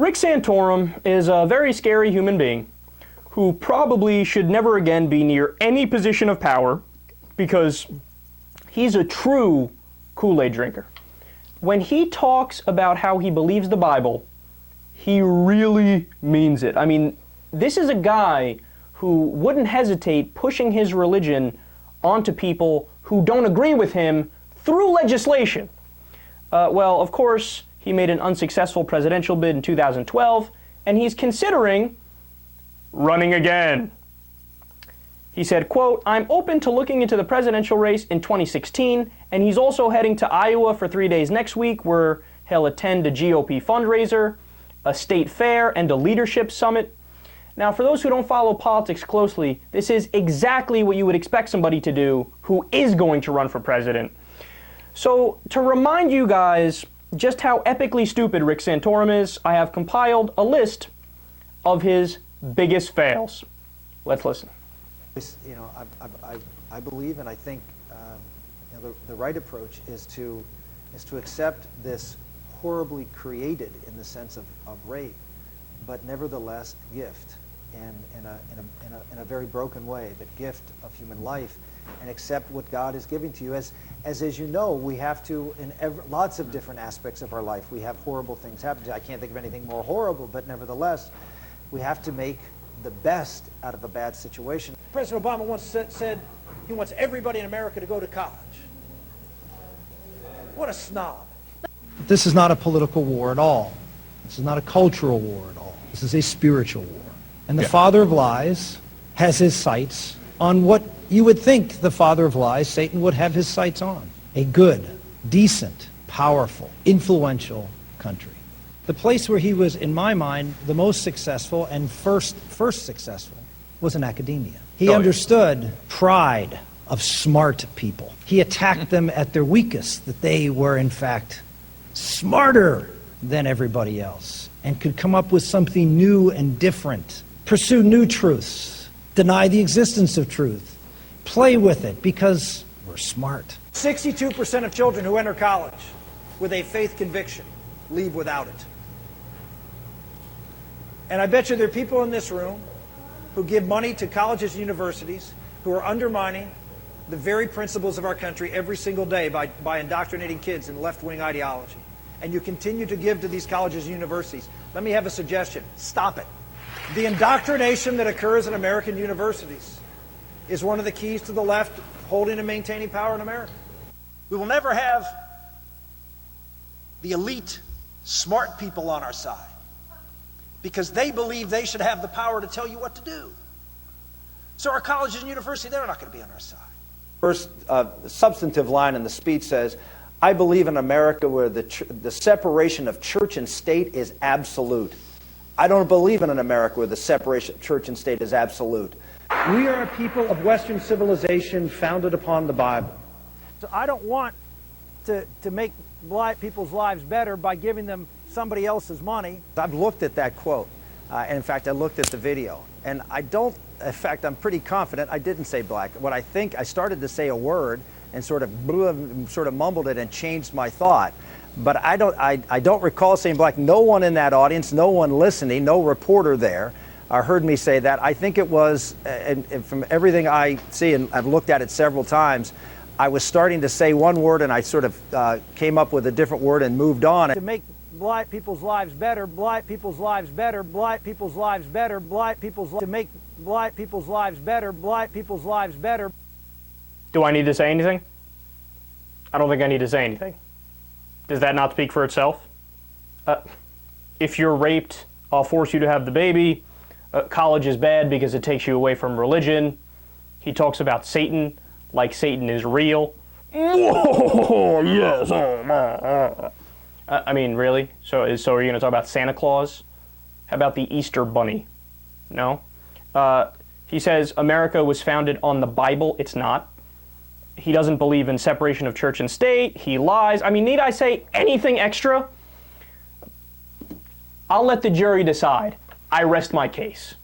Rick Santorum is a very scary human being who probably should never again be near any position of power because he's a true Kool-Aid drinker. When he talks about how he believes the Bible, he really means it. I mean, this is a guy who wouldn't hesitate pushing his religion onto people who don't agree with him through legislation. Well, of course, he made an unsuccessful presidential bid in 2012, and he's considering running again. He said, quote, "I'm open to looking into the presidential race in 2016, and he's also heading to Iowa for 3 days next week where he'll attend a GOP fundraiser, a state fair, and a leadership summit." Now, for those who don't follow politics closely, this is exactly what you would expect somebody to do who is going to run for president. So, to remind you guys just how epically stupid Rick Santorum is, I have compiled a list of his biggest fails. Let's listen. You know, I believe, and I think you know, the right approach is to accept this horribly created, in the sense of rape, but nevertheless gift, and in a very broken way, but gift of human life, and accept what God is giving to you. As you know, we have to, in lots of different aspects of our life, we have horrible things happen. I can't think of anything more horrible, but nevertheless, we have to make the best out of a bad situation. President Obama once said he wants everybody in America to go to college. What a snob. This is not a political war at all. This is not a cultural war at all. This is a spiritual war. And the father of lies has his sights on what you would think the father of lies, Satan, would have his sights on. A good, decent, powerful, influential country. The place where he was, in my mind, the most successful and first successful was in academia. He understood pride of smart people. He attacked them at their weakest, that they were, in fact, smarter than everybody else and could come up with something new and different, pursue new truths, deny the existence of truth, play with it because we're smart. 62% of children who enter college with a faith conviction leave without it. And I bet you there are people in this room who give money to colleges and universities who are undermining the very principles of our country every single day by indoctrinating kids in left-wing ideology. And you continue to give to these colleges and universities. Let me have a suggestion. Stop it. The indoctrination that occurs in American universities is one of the keys to the left holding and maintaining power in America. We will never have the elite, smart people on our side because they believe they should have the power to tell you what to do. So our colleges and universities, they're not going to be on our side. First substantive line in the speech says, "I believe in America where the separation of church and state is absolute." I don't believe in an America where the separation of church and state is absolute. We are a people of Western civilization founded upon the Bible. So I don't want to make black people's lives better by giving them somebody else's money. I've looked at that quote, and in fact, I looked at the video, and in fact, I'm pretty confident I didn't say black. What I think, I started to say a word and sort of mumbled it and changed my thought. But I don't recall saying black. No one in that audience, no one listening, no reporter there heard me say that. I think it was, and from everything I see, and I've looked at it several times, I was starting to say one word and I sort of came up with a different word and moved on. To make black people's lives better, black people's lives better, black people's lives better, black people's lives, to make black people's lives better, black people's lives better. Do I need to say anything? I don't think I need to say anything. Does that not speak for itself? If you're raped, I'll force you to have the baby. College is bad because it takes you away from religion. He talks about Satan like Satan is real. Whoa, yes. I mean, really? So are you going to talk about Santa Claus? How about the Easter Bunny? No? He says America was founded on the Bible. It's not. He doesn't believe in separation of church and state. He lies. I mean, need I say anything extra? I'll let the jury decide. I rest my case.